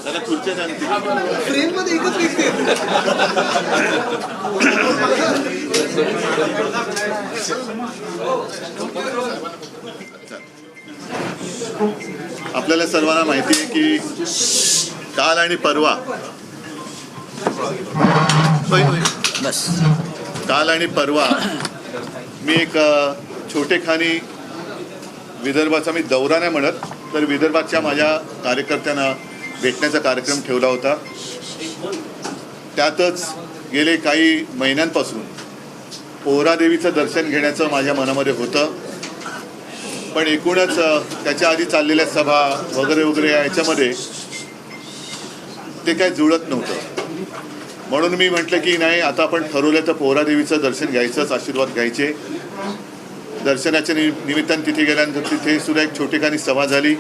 त्याला खुर्च्या जाणते फ्रेम मध्ये एकच व्यक्ती आपल्याला सर्वांना माहिती आहे की काल आणि परवा काल आणि परवा मी एक छोटेखानी विदर्भाचा मी दौरा नाही म्हणत तर विदर्भाच्या माझ्या कार्यकर्त्यांना भेटण्याचा कार्यक्रम ठेवला होता. त्यातच गेले काही महिन्यांपासून पोहरादेवीचं दर्शन घेण्याचं माझ्या मनामध्ये होतं, पण एकूणच त्याच्या आधी चाललेल्या सभा वगैरे वगैरे याच्यामध्ये ते काय जुळत नव्हतं. म्हणून मी म्हटलं की नाही, आता आपण ठरवलं तर पोहरादेवीचं दर्शन घ्यायचंच, आशीर्वाद घ्यायचे. दर्शनाच्या निमित्ताने तिथे गेल्यानंतर तिथे सुद्धा एक छोटेखानी सभा झाली.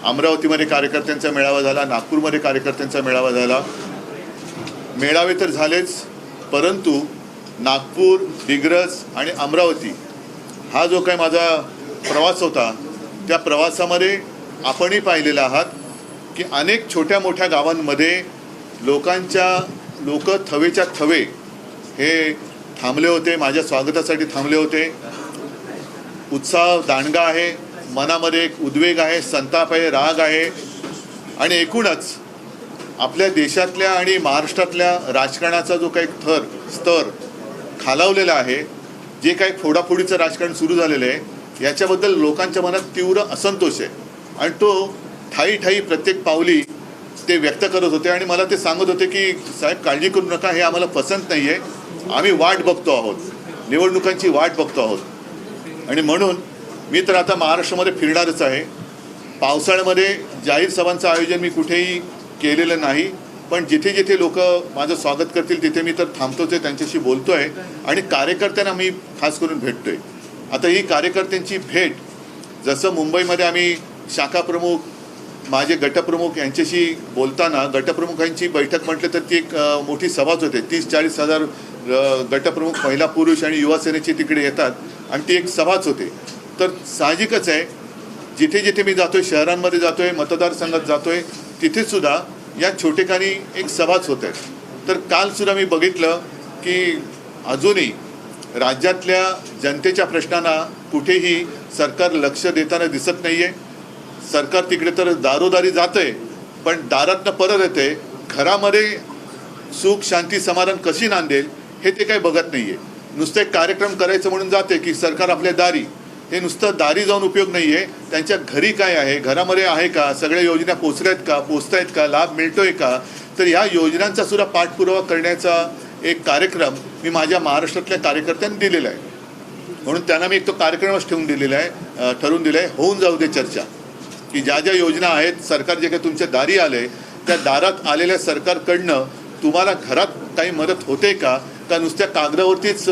अमरावतीमध्ये कार्यकर्त्यांचा मेळावा झाला, नागपूरमध्ये कार्यकर्त्यांचा मेळावा झाला. मेळावे तर झालेच, परंतु नागपूर, दिग्रस आणि अमरावती हा जो काही माझा प्रवास होता, त्या प्रवासामध्ये आपणही पाहिलेलं आहात की अनेक छोट्या मोठ्या गावांमध्ये लोक थवेच्या थवे हे थांबले होते, माझ्या स्वागतासाठी थांबले होते. उत्साह दांडगा आहे, मनामध्ये एक उद्वेग आहे, संताप आहे, राग आहे. आणि एकूणच आपल्या देशातल्या आणि महाराष्ट्रातल्या राजकारणाचा जो काही स्तर खालावलेला आहे, जे काही फोडाफोडीचं राजकारण सुरू झालेलं आहे, याच्याबद्दल लोकांच्या मनात तीव्र असंतोष आहे. आणि तो ठाई ठाई प्रत्येक पावली ते व्यक्त करत होते आणि मला ते सांगत होते की साहेब काळजी करू नका, हे आम्हाला पसंत नाही आहे, आम्ही वाट बघतो आहोत, निवडणुकांची वाट बघतो आहोत. आणि म्हणून मी तर आता महाराष्ट्रामध्ये फिरणारच आहे. पावसाळ्यामध्ये जाहीर सभांचं आयोजन मी कुठेही केलेलं नाही, पण जिथे जिथे लोक माझं स्वागत करतील तिथे मी तर थांबतोच आहे, त्यांच्याशी बोलतो आहे आणि कार्यकर्त्यांना मी खास करून भेटतो आहे. आता ही कार्यकर्त्यांची भेट, जसं मुंबईमध्ये आम्ही शाखाप्रमुख, माझे गटप्रमुख यांच्याशी बोलताना गटप्रमुखांची बैठक म्हटलं तर ती एक मोठी सभाच होते. 30-40 हजार गटप्रमुख महिला पुरुष आणि युवा सेनेचे तिकडे येतात आणि ती एक सभाच होते. तर साहजिकच आहे, जिथे जिथे मी जातोय, शहरांमध्ये जातोय, मतदारसंघात जातोय, तिथेसुद्धा या छोटेखानी एक सभाच होत आहे. तर कालसुद्धा मी बघितलं की अजूनही राज्यातल्या जनतेच्या प्रश्नांना कुठेही सरकार लक्ष देताना दिसत नाही आहे. सरकार तिकडे तर दारोदारी जातं आहे, पण दारातनं परत येते, घरामध्ये सुख शांती समाधान कशी नांदेल हे ते काही बघत नाही आहे. नुसतं एक कार्यक्रम करायचं म्हणून जाते की सरकार आपल्या दारी, हे नुसतं दारी जाऊन उपयोग नाही आहे. त्यांच्या घरी काय आहे, घरामध्ये आहे का, सगळ्या योजना पोचतायत का, लाभ मिळतोय का. तर ह्या योजनांचा सुद्धा पाठपुरावा करण्याचा एक कार्यक्रम मी माझ्या महाराष्ट्रातल्या कार्यकर्त्यांनी दिलेला आहे. म्हणून त्यांना मी एक तो कार्यक्रमच ठरवून दिलेला आहे, होऊन जाऊ दे चर्चा, की ज्या ज्या योजना आहेत, सरकार जे काही तुमच्या दारी आले, त्या दारात आलेल्या सरकारकडनं तुम्हाला घरात काही मदत होते का नुसत्या कागदावरतीच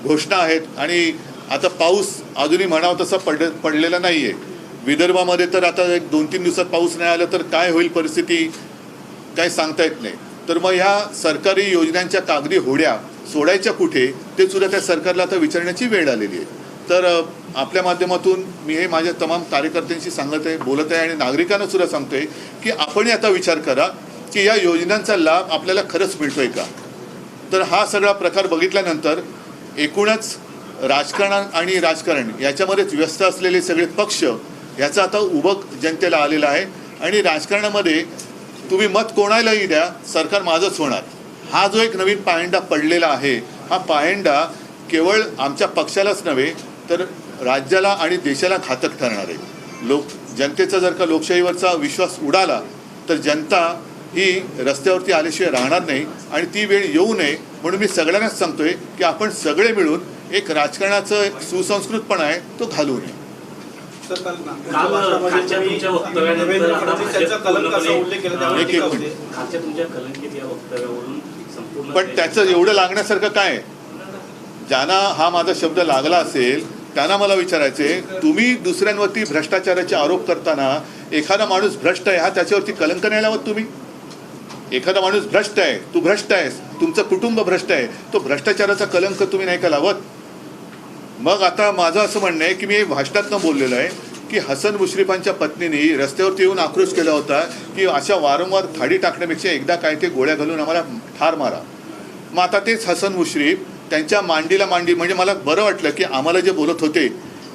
घोषणा आहेत. आणि आता पाऊस अजूनही म्हणावं तसा पडलेला नाही आहे. विदर्भामध्ये तर आता 1-2-3 दिवसात पाऊस नाही आला तर काय होईल परिस्थिती, काय सांगता येत नाही. तर मग ह्या सरकारी योजनांच्या कागदी होड्या सोडायच्या कुठे, ते सुद्धा त्या सरकारला आता विचारण्याची वेळ आलेली आहे. तर आपल्या माध्यमातून मी हे माझ्या तमाम कार्यकर्त्यांशी बोलत आहे आणि नागरिकांना सुद्धा सांगतोय की आपणही आता विचार करा की या योजनांचा लाभ आपल्याला खरंच मिळतोय का. तर हा सगळा प्रकार बघितल्यानंतर एकूणच राजकारण याच्यामध्येच व्यस्त असलेले सगळे पक्ष याचा आता उभं जनतेला आलेला आहे. आणि राजकारणामध्ये तुम्ही मत कोणालाही द्या, सरकार माझंच होणार, हा जो एक नवीन पायंडा पडलेला आहे, हा पायंडा केवळ आमच्या पक्षालाच नव्हे तर राज्याला आणि देशाला घातक ठरणार आहे. जनतेचा जर का लोकशाहीवरचा विश्वास उडाला तर जनता ही रस्त्यावरती आल्याशिवाय राहणार नाही आणि ती वेळ येऊ नये. म्हणून मी सगळ्यांनाच सांगतोय की आपण सगळे मिळून एक राजकारणाचं एक सुसंस्कृतपणा आहे तो घालू नये. पण त्याचं एवढं लागण्यासारखं काय, ज्यांना हा माझा शब्द लागला असेल त्यांना मला विचारायचे, तुम्ही दुसऱ्यांवरती भ्रष्टाचाराचे आरोप करताना एखादा माणूस भ्रष्ट आहे हा त्याच्यावरती कलंक नाही लावत तुम्ही. एखादा माणूस भ्रष्ट आहे, तू भ्रष्ट आहेस, तुमचं कुटुंब भ्रष्ट आहे, तो भ्रष्टाचाराचा कलंक तुम्ही नाही का लावत. मग आता माझं असं म्हणणं आहे की मी भाषणातनं बोललेलं आहे की हसन मुश्रीफांच्या पत्नीने रस्त्यावरती येऊन आक्रोश केला होता की अशा वारंवार थाळी टाकण्यापेक्षा एकदा काय ते गोळ्या घालून आम्हाला ठार मारा. मग आता तेच हसन मुश्रीफ त्यांच्या मांडीला मांडी, म्हणजे मला बरं वाटलं की आम्हाला जे बोलत होते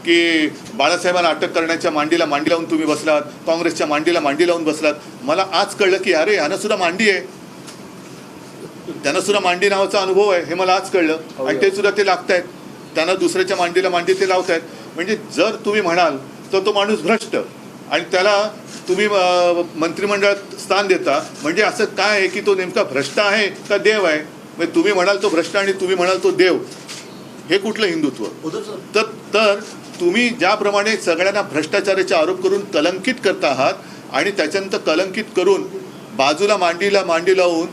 की बाळासाहेबांना अटक करण्याच्या मांडीला मांडी लावून तुम्ही बसलात, काँग्रेसच्या मांडीला मांडी लावून बसलात. मला आज कळलं की अरे यानं सुद्धा मांडी आहे, त्यांना सुद्धा मांडी नावाचा अनुभव आहे, हे मला आज कळलं. आणि ते सुद्धा ते लागतायत, त्यांना दुसऱ्याच्या मांडीला मांडी ते लावतायत. म्हणजे जर तुम्ही म्हणाल तर तो माणूस भ्रष्ट आणि त्याला तुम्ही मंत्रिमंडळात स्थान देता, म्हणजे असं काय आहे की तो नेमका भ्रष्ट आहे का देव आहे? म्हणजे तुम्ही म्हणाल तो भ्रष्ट आणि तुम्ही म्हणाल तो देव, हे कुठलं हिंदुत्व? तर तुम्ही ज्याप्रमाणे सगळ्यांना भ्रष्टाचाराचे आरोप करून कलंकित करता आहात आणि त्याच्यानंतर कलंकित करून बाजूला मांडीला मांडी लावून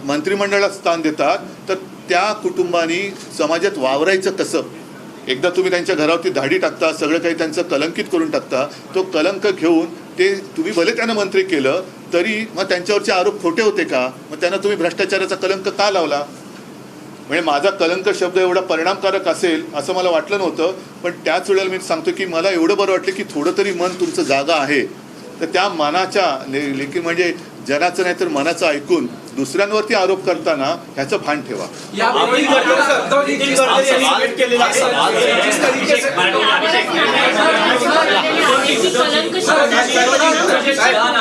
मंत्रिमंडळात स्थान देतात, तर त्या कुटुंबानी समाजात वावरायचं कसं? एकदा तुम्ही त्यांच्या घरावरती धाडी टाकता, सगळं काही त्यांचं कलंकित करून टाकता. तो कलंक घेऊन ते तुम्ही भले त्यांना मंत्री केलं तरी मग त्यांच्यावरचे आरोप खोटे होते का? मग त्यांना तुम्ही भ्रष्टाचाराचा कलंक का लावला? म्हणजे माझा कलंक शब्द एवढा परिणामकारक असेल असं मला वाटलं नव्हतं. पण त्याच वेळेला मी सांगतो की मला एवढं बरं वाटलं की थोडं तरी मन तुमचं जागा आहे. तर त्या मनाच्या लेखी म्हणजे जनाचं नाही तर मनाचं ऐकून दुसऱ्यांवरती आरोप करताना ह्याचं भान ठेवा.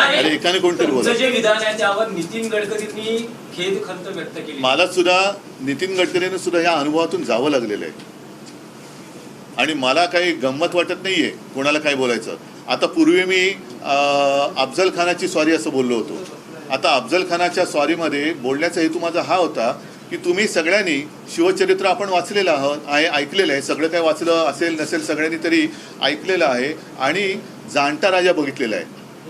अरे एकाने कोणतरी बोला. नितीन गडकरींनी खेद खंत व्यक्त केली. मला सुद्धा नितीन गडकरींना सुद्धा या अनुभवातून जावं लागलेलं आहे आणि मला काही गंमत वाटत नाहीये कोणाला काय बोलायचं. आता पूर्वी मी अफजल खानाची स्वारी असं बोललो होतो. आता अफजल खानाच्या स्वारीमध्ये बोलण्याचा हेतू माझा हा होता की तुम्ही सगळ्यांनी शिवचरित्र आपण वाचलेलं आहे, ऐकलेलं आहे. सगळं काय वाचलं असेल नसेल सगळ्यांनी तरी ऐकलेलं आहे आणि जाणता राजा बघितलेला आहे.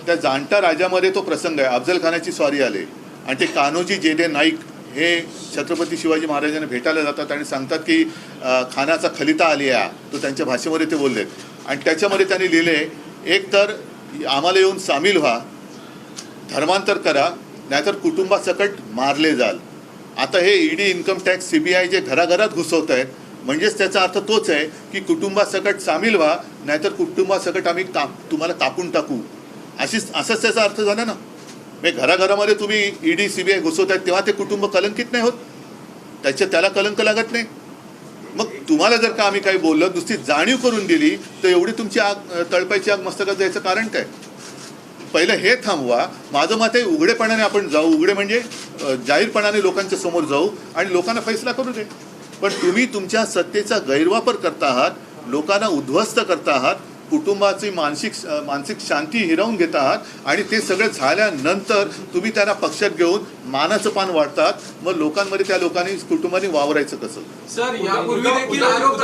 त्या जाणता राजामध्ये तो प्रसंग आहे, अफजल खानाची स्वारी आले आणि ते कान्होजी जेदे नाईक हे छत्रपती शिवाजी महाराजांना भेटायला जातात आणि सांगतात की खानाचा खलिता आली आहे. तो त्यांच्या भाषेमध्ये ते बोललेत आणि त्याच्यामध्ये त्यांनी लिहिले, एक तर आम्हाला येऊन सामील व्हा, धर्मांतर करा, नाहीतर कुटुंबासकट मारले जाल. आता हे ईडी, इन्कम टॅक्स, CBI जे घराघरात घुसवत आहेत, म्हणजेच त्याचा अर्थ तोच आहे की कुटुंबासकट सामील व्हा, नाहीतर कुटुंबासकट आम्ही तुम्हाला कापून टाकू. असंच त्याचा अर्थ झाला ना. म्हणजे घराघरामध्ये तुम्ही ईडी, CBI घुसवत आहेत तेव्हा ते कुटुंब कलंकित नाही होत, त्याला कलंक लागत नाही. मग तुम्हाला जर का आम्ही काही बोललं, नुसती जाणीव करून दिली, तर एवढी तुमची आग, तळपायची आग मस्तकात जायचं कारण काय? पहिलं हे थांबवा. माझं मत आहे उघडेपणाने आपण जाऊ, उघडे म्हणजे जाहीरपणाने लोकांच्या समोर जाऊ आणि लोकांना फैसला करू दे. पण तुम्ही तुमच्या सत्तेचा गैरवापर करता आहात, लोकांना उद्ध्वस्त करता आहात, कुटुंबाची मानसिक शांती हिरावून घेत आहात आणि ते सगळं झाल्यानंतर तुम्ही त्यांना पक्षात घेऊन मानाचं पान वाढतात. मग लोकांमध्ये त्या लोकांनी कुटुंबाने वावरायचं कसं? सर, यापूर्वी देखील आरोप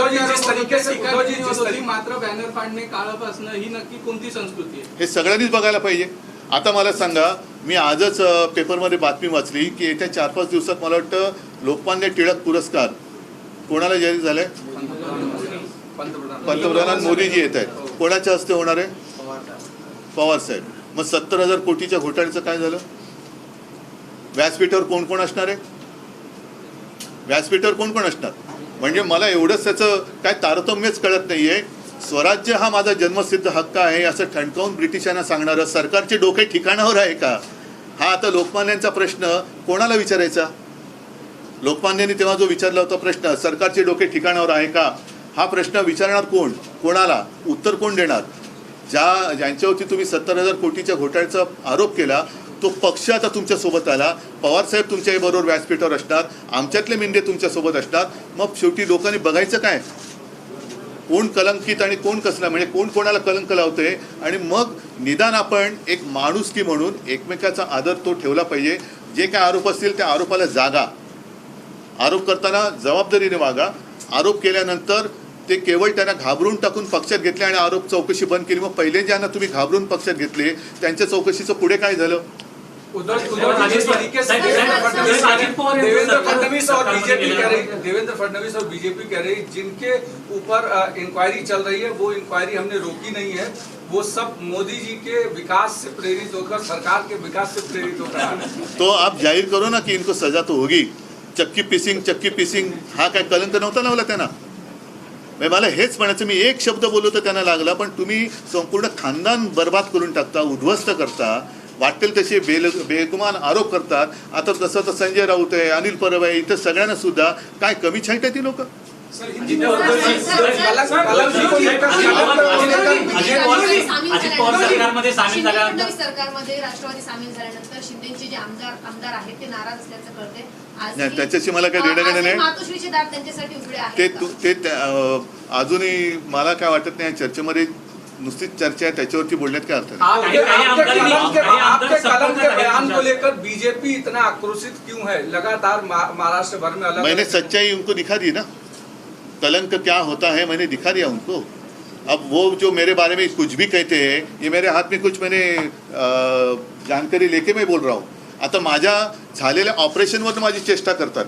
मात्र बॅनर फाडणे, काळं फासणं ही नक्की कोणती संस्कृती आहे? हे सगळ्यांनीच बघायला पाहिजे. आता मला सांगा, मी आजच पेपरमध्ये बातमी वाचली की येत्या 4-5 दिवसात मला वाटतं लोकमान्य टिळक पुरस्कार कोणाला जाहीर झालाय? पंतप्रधान मोदीजी येत आहेत. कोणाच्या हस्ते होणार आहे? पवार साहेब. मग 70,000 कोटीच्या घोटाळ्याचं काय झालं? व्यासपीठावर कोण कोण असणार आहे? व्यासपीठावर कोण कोण असणार? म्हणजे मला एवढंच त्याचं काय तारतम्यच कळत नाहीये. स्वराज्य हा माझा जन्मसिद्ध हक्क आहे असं ठणकावून ब्रिटिशांना सांगणारं सरकारचे डोके ठिकाणावर आहे का? हा आता लोकमान्यांचा प्रश्न कोणाला विचारायचा? लोकमान्यांनी तेव्हा जो विचारला होता प्रश्न, सरकारचे डोके ठिकाणावर आहे का, हा प्रश्न विचारणार कोण? कोणाला उत्तर कोण देणार? ज्यांच्यावरती तुम्ही 70,000 कोटीच्या घोटाळ्याचा आरोप केला तो पक्ष आता तुमच्यासोबत आला. पवारसाहेब तुमच्याबरोबर व्यासपीठावर असणार, आमच्यातले मिंदे तुमच्यासोबत असणार. मग शेवटी लोकांनी बघायचं काय? कोण कलंकित आणि कोण कसला, म्हणजे कोण कोणाला कलंक लावतंय. आणि मग निदान आपण एक माणुसकी म्हणून एकमेकाचा आदर तो ठेवला पाहिजे. जे काय आरोप असतील त्या आरोपाला जागा, आरोप करताना जबाबदारीने वागा. आरोप केल्यानंतर ते केवळ त्यांना घाबरून टाकून पक्षात घेतले आणि आरोप चौकशी बंद केली. मग पहिले ज्यांना तुम्ही घाबरून पक्षात घेतले त्यांच्या चौकशीचं पुढे काय झालं? देवेंद्र फडणवीस और बीजेपी कह रही जिनके ऊपर इंक्वायरी चल रही है वो इंक्वायरी हमने रोकी नहीं है, वो सब मोदी जी के विकास से प्रेरित होकर, सरकार के विकास से प्रेरित होकर. तो आप जाहीर करो ना कि इनको सजा तो होगी. चक्की पिसिंग हा काय कलंक नव्हता लावला त्यांना. म्हणजे मला हेच म्हणायचं, मी एक शब्द बोललो तर त्यांना लागला, पण तुम्ही संपूर्ण खानदान बर्बाद करून टाकता, उद्ध्वस्त करता, वाटेल तसे बेगुमान आरोप करतात. आता तसं तर संजय राऊत आहे, अनिल परब आहे, इथं सगळ्यांना सुद्धा काय कमी छाईट आहे ती लोक? अजित पवार सरकारमध्ये सामील झाल्यानंतर सरकारमध्ये राष्ट्रवादी सामील झाल्यानंतर शिंदेचे जे आमदार आहेत ते नाराज असल्याचं कळते. नाही, त्याच्याशी मला काही देणं घेणं नाही. मातोश्रीचे दार त्यांच्यासाठी उघडे आहेत. अजूनही मला काय वाटत नाही चर्चेमध्ये नुसतीच चर्चा आहे त्याच्यावरती बोलण्यात काय अर्थ नाही. आपके कलम के बयान को लेकर बीजेपी इतना आक्रोशित क्यों है? लगातार महाराष्ट्र भर में अलग मैंने सच्चाई उनको दिखा दी ना, कलंक क्या होता है मैंने दिखा दिया उनको. अब वो जो मेरे बारे में कुछ भी कहते हैं, ये मेरे हाथ में कुछ मैंने जानकारी लेके मैं बोल रहा हूँ. आता माझ्या झालेल्या ऑपरेशनवर माझी चेष्टा करतात.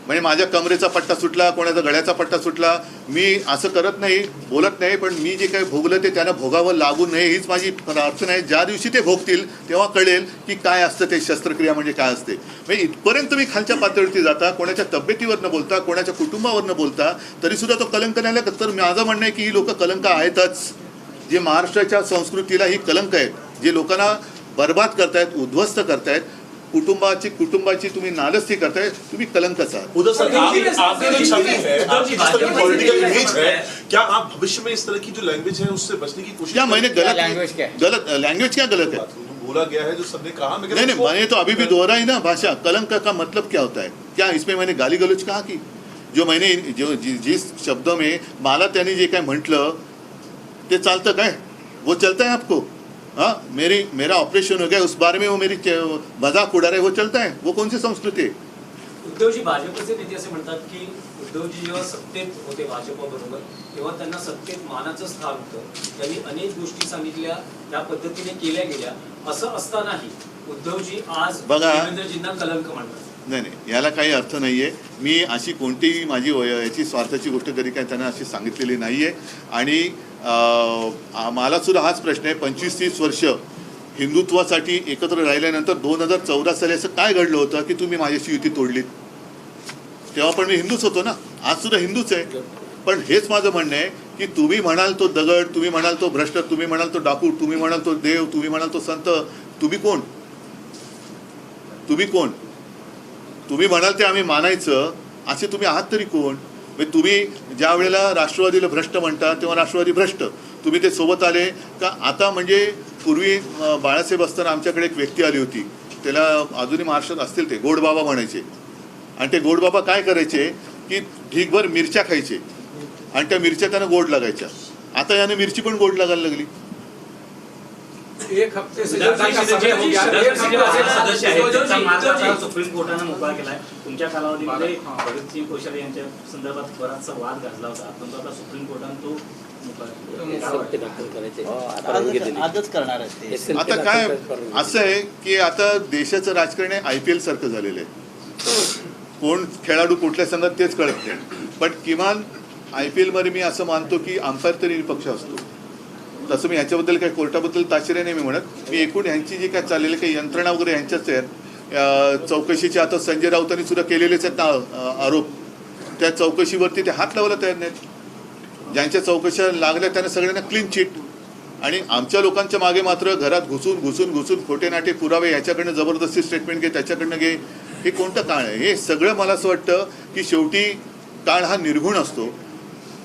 म्हणजे माझ्या कमरेचा पट्टा सुटला, कोणाचा गळ्याचा पट्टा सुटला, मी असं करत नाही, बोलत नाही, पण मी जे काही भोगलं ते त्यांना भोगावं लागू नये हीच माझी प्रार्थना आहे. ज्या दिवशी ते भोगतील तेव्हा कळेल की काय असतं ते शस्त्रक्रिया म्हणजे काय असते. म्हणजे इथपर्यंत मी खालच्या पातळीवरती जाता, कोणाच्या तब्येतीवर न बोलता, कोणाच्या कुटुंबावर न बोलता, तरीसुद्धा तो कलंक नाही लागत. तर माझं म्हणणं आहे की ही लोक कलंक आहेतच, जे महाराष्ट्राच्या संस्कृतीला ही कलंक आहेत, जे लोकांना बर्बाद करतायत, उद्ध्वस्त करतायत, कुटुंबाची तुम्ही नालस्ती करताय, तुम्ही कलंकच आहात. उधर सर आपकी जो छवि है, आपकी जिस तरह की पॉलिटिकल इमेज है, क्या आप भविष्य में इस तरह की जो लैंग्वेज है उससे बचने की कोशिश? क्या मैंने लैंग्वेज क्या गलत है? बोला गया है जो सबने कहा, नहीं, मैंने तो अभी भी दोहराई ना भाषा. कलंक का मतलब क्या होता है? क्या इसमें मैंने गाली गलौज कहा की जो मैंने जिस शब्दों में मला त्यांनी जे काय म्हटलं ते चालतं काय? वो चलता है आपको? हाँ, मेरा ऑपरेशन हो गया उस बारे में वो मेरी मजाक उड़ा रहे, वो चलता है? वो कौन सी संस्कृती है? उद्धवजी भाजपचे नेते असे म्हणतात की उद्धवजी जेव्हा सत्तेत होते भाजपबरोबर तेव्हा त्यांना सत्तेत मानाचं स्थान होतं, त्यांनी अनेक गोष्टी सांगितल्या, त्या पद्धतीने केल्या गेल्या. असं असतानाही उद्धवजी आज देवेंद्रजींना कलंक म्हणतात. नाही, याला काही अर्थ नाही आहे. मी अशी कोणतीही माझी याची स्वार्थाची गोष्ट कधी काय त्यांना अशी सांगितलेली नाही आहे. आणि मला सुद्धा हाच प्रश्न आहे, 25-30 वर्ष हिंदुत्वासाठी एकत्र राहिल्यानंतर 2014 साली असं काय घडलं होतं की तुम्ही माझ्याशी युती तोडलीत? तेव्हा पण मी हिंदूच होतो ना, आज सुद्धा हिंदूच आहे. पण हेच माझं म्हणणं आहे की तुम्ही म्हणाल तो दगड, तुम्ही म्हणाल तो भ्रष्ट, तुम्ही म्हणाल तो डाकू, तुम्ही म्हणाल तो देव, तुम्ही म्हणाल तो संत, तुम्ही कोण? तुम्ही म्हणाल ते आम्ही मानायचं, असे तुम्ही आहात तरी कोण? म्हणजे तुम्ही ज्या वेळेला राष्ट्रवादीला भ्रष्ट म्हणता तेव्हा राष्ट्रवादी भ्रष्ट, तुम्ही ते सोबत आले का? आता म्हणजे पूर्वी बाळासाहेब असताना आमच्याकडे एक व्यक्ती आली होती, त्याला अजूनही महाराष्ट्रात असतील, ते गोडबाबा म्हणायचे. आणि ते गोडबाबा काय करायचे की ढीकभर मिरच्या खायचे आणि त्या मिरच्या त्यांना गोड लागायच्या. आता याने मिरची पण गोड लागायला लागली. एक हफ्ते से ज्यादा का समय हो गया. सदस्य आहेत त्यांचा मार्ग आता सुप्रीम कोर्टाने मोकळा केलाय. तुमच्या कालावधीमध्ये भगतसिंग कोश्यारी यांच्या संदर्भात बराचसा वाद गाजला होता, परंतु आता सुप्रीम कोर्टाने तो आजच करणार आहे. आता काय असं आहे की आता देशाचं राजकारण IPL सारखं झालेलं आहे. कोण खेळाडू कुठल्या संघात तेच कळत नाही. पण किमान IPL मध्ये मी असं मानतो की अंपायर तरी निपक्ष असतो. तसं मी ह्याच्याबद्दल काही कोर्टाबद्दल ताशेरे नाही मी म्हणत. मी एकूण ह्यांची जी काय चाललेली काही यंत्रणा वगैरे ह्यांच्याच आहेत. चौकशीचे आता संजय राऊतांनी सुद्धा केलेलेच आहेत ना आरोप, त्या चौकशीवरती ते हात लावायला तयार नाहीत. ज्यांच्या चौकशा लागल्या त्यांना सगळ्यांना क्लीन चिट. आणि आमच्या लोकांच्या मागे मात्र घरात घुसून खोटे नाटे पुरावे, ह्याच्याकडनं जबरदस्ती स्टेटमेंट घे, त्याच्याकडनं घे. हे कोणतं काळ आहे? हे सगळं मला असं वाटतं की शेवटी काळ हा निर्गुण असतो,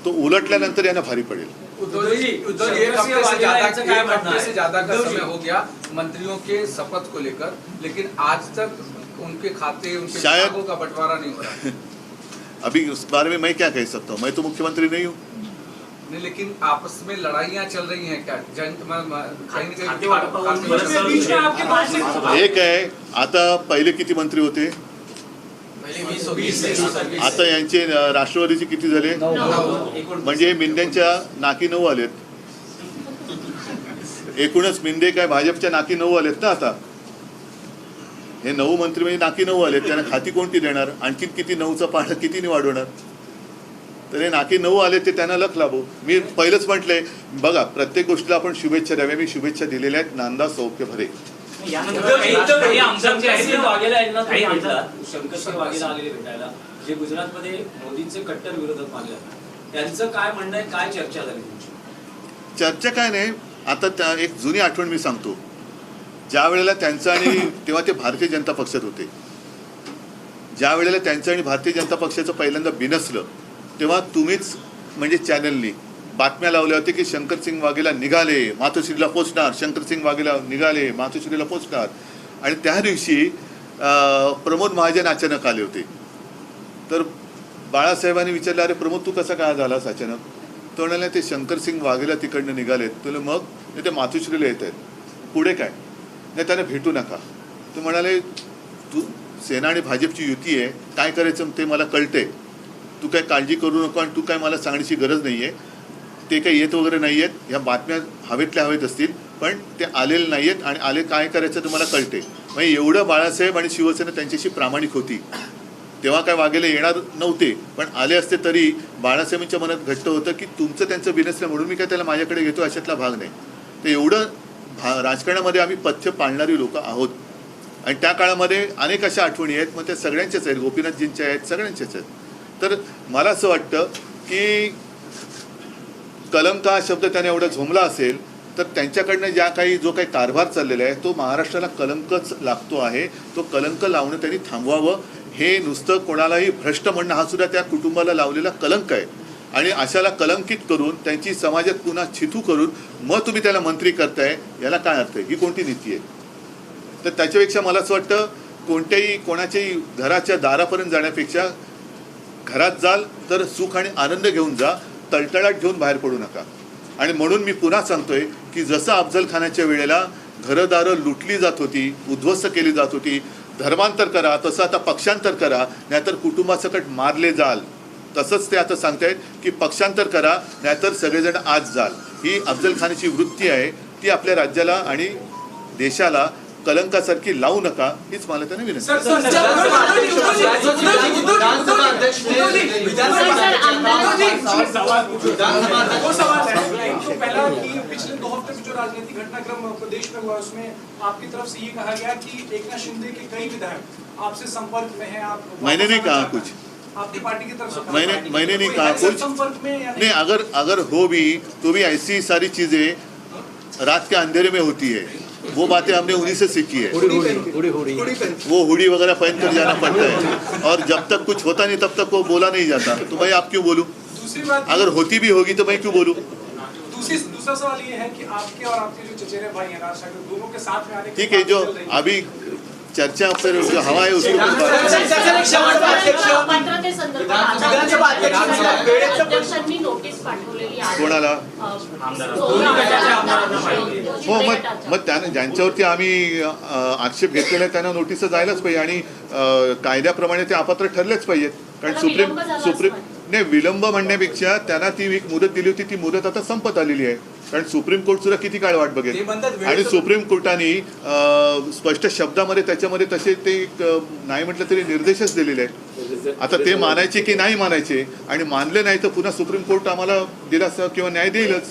तो उलटल्यानंतर यांना भारी पडेल. उद्धवजी एक हफ्ते से ज्यादा का समय हो गया मंत्रियों के शपथ को लेकर, लेकिन आज तक उनके खाते, उनके खातों का बंटवारा नहीं हो रहा. अभी उस बारे में मैं क्या कह सकता हूँ? मैं तो मुख्यमंत्री नहीं हूँ. नहीं, लेकिन आपस में लड़ाइयाँ चल रही हैं क्या? एक आहे, आता पहिले किती मंत्री होते? आता यांचे राष्ट्रवादीचे किती झाले? म्हणजे मिंद्यांच्या नाकी 9 आलेत. एकूणच मिंदे काय भाजपच्या नाकी 9 आलेत ना. आता हे 9 मंत्री म्हणजे नाकी 9 आलेत. त्यांना खाती कोणती देणार? आणखी किती 9चं पानं किती वाढवणार? तर हे नाकी 9 आले ते त्यांना लख लाभो. मी पहिलंच म्हटलंय बघा, प्रत्येक गोष्टीला आपण शुभेच्छा द्याव्या. मी शुभेच्छा दिलेल्या आहेत. नांदा सौख्य भरे. शंकरसिंह वाघेला आलेले भेटायला, जे गुजरातमध्ये मोदींचे कट्टर विरोधक मानले जातात. त्यांचं काय म्हणणं आहे, काय चर्चा झाली तुमची? चर्चा काय नाही. आता एक जुनी आठवण मी सांगतो. ज्या वेळेला त्यांचं आणि तेव्हा ते भारतीय जनता पक्षात होते, ज्या वेळेला त्यांचं आणि भारतीय जनता पक्षाचं पहिल्यांदा बिनसलं, तेव्हा तुम्हीच म्हणजे चॅनलनी बातम्या लावल्या होत्या की शंकरसिंग वाघेला निघाले, मातोश्रीला पोचणार, शंकरसिंग वाघेला निघाले, मातोश्रीला पोचणार. आणि त्या दिवशी प्रमोद महाजन अचानक आले होते. तर बाळासाहेबांनी विचारलं, अरे प्रमोद तू कसा काय झालास अचानक? तो म्हणाले ते शंकरसिंग वाघेला तिकडनं निघालेत. तुला मग ते मातोश्रीला येत आहेत, पुढे काय? नाही त्यांना भेटू नका. तो म्हणाले तू सेना आणि भाजपची युती आहे, काय करायचं ते मला कळते, तू काय काळजी करू नको आणि तू काय मला सांगण्याची गरज नाही आहे. ते काही येत वगैरे नाही आहेत, ह्या बातम्या हवेतल्या हवेत असतील, पण ते आलेले नाही आहेत आणि आले काय करायचं तुम्हाला कळते. म्हणजे एवढं बाळासाहेब आणि शिवसेना त्यांच्याशी प्रामाणिक होती. तेव्हा काय वाघेला येणार नव्हते, पण आले असते तरी बाळासाहेबांच्या मनात घट्ट होतं की तुमचं त्यांचं बिनसलं म्हणून मी काय त्याला माझ्याकडे घेतो अशातला भाग नाही. तर एवढं राजकारणामध्ये आम्ही पथ्य पाळणारी लोक आहोत. आणि त्या काळामध्ये अनेक अशा आठवणी आहेत, मग त्या सगळ्यांच्याच आहेत, गोपीनाथजींच्या आहेत, सगळ्यांच्याच आहेत. तर मला असं वाटतं की कलंक हा शब्द त्याने एवढा झोंबला असेल तर त्यांच्याकडनं जो काही कारभार चाललेला आहे तो महाराष्ट्राला कलंकच लागतो आहे. तो कलंक लावणं त्यांनी थांबवावं. हे नुसतं कोणालाही भ्रष्ट म्हणणं हा सुद्धा त्या कुटुंबाला लावलेला कलंक आहे. आणि अशाला कलंकित करून त्यांची समाजात पुन्हा छिथू करून मग तुम्ही त्याला मंत्री करताय, याला काय अर्थ आहे? ही कोणती नीती आहे? तर त्याच्यापेक्षा मला असं वाटतं कोणाच्याही घराच्या दारापर्यंत जाण्यापेक्षा घरात जाल तर सुख आणि आनंद घेऊन जा, तळतळाट घेऊन बाहेर पडू नका. आणि म्हणून मी पुन्हा सांगतोय की जसं अफजल खानाच्या वेळेला घरदारं लुटली जात होती, उद्ध्वस्त केली जात होती, धर्मांतर करा, तसं आता पक्षांतर करा, नाहीतर कुटुंबासकट मारले जाल. तसंच ते आता सांगतायत की पक्षांतर करा, नाहीतर सगळेजण आज जाल. ही अफजल खानाची वृत्ती आहे, ती आपल्या राज्याला आणि देशाला कलंकासारखी लावू नका, हीच मला त्याने विनंती. वो सवाल है तो पहला कि पिछले 2 हफ्ते में जो राजनीतिक घटनाक्रम प्रदेश में हुआ उसमें आपकी तरफ से ये कहा गया कि एकनाथ शिंदे के कई विधायक आपसे संपर्क में हैं. आप मैंने नहीं कहा कुछ, आपकी पार्टी की तरफ से मैंने नहीं कहा कुछ. संपर्क में या नहीं, अगर हो भी तो भी ऐसी सारी चीजें रात के अंधेरे में होती है. वो बातें हमने उन्हीं से सीखी है. वो हुडी वगैरह पहन कर जाना पड़ता है और जब तक कुछ होता नहीं तब तक वो बोला नहीं जाता. तो भाई आप क्यों बोलूं? दूसरी बात, अगर होती भी होगी तो मैं क्यों बोलूं? दूसरा सवाल ये है कि आपके और आपके जो चचेरे भाई हैं राज ठाकरे, दोनों के साथ में आने की ठीक है, जो बात चल रही है. अभी चर्चा पर जो हवा है उसके ऊपर अध्यक्षांनी नोटीस पाठवलेली आहे. कोणाला? हो, मग त्याने ज्यांच्यावरती आम्ही आक्षेप घेतलेला आहे त्यांना नोटीस जायलाच पाहिजे आणि कायद्याप्रमाणे ते अपात्र ठरलेच पाहिजेत. कारण सुप्रीम नाही, विलंब म्हणण्यापेक्षा त्यांना ती एक मुदत दिली होती, ती मुदत आता संपत आलेली आहे. कारण सुप्रीम कोर्ट सुद्धा किती काळ वाट बघेल. आणि सुप्रीम कोर्टाने स्पष्ट शब्दामध्ये त्याच्यामध्ये तसे ते नाही म्हटलं तरी निर्देशच दिलेले आहेत. आता ते मानायचे की नाही मानायचे, आणि मानले नाही तर पुन्हा सुप्रीम कोर्ट आम्हाला दिलासा किंवा न्याय देईलच.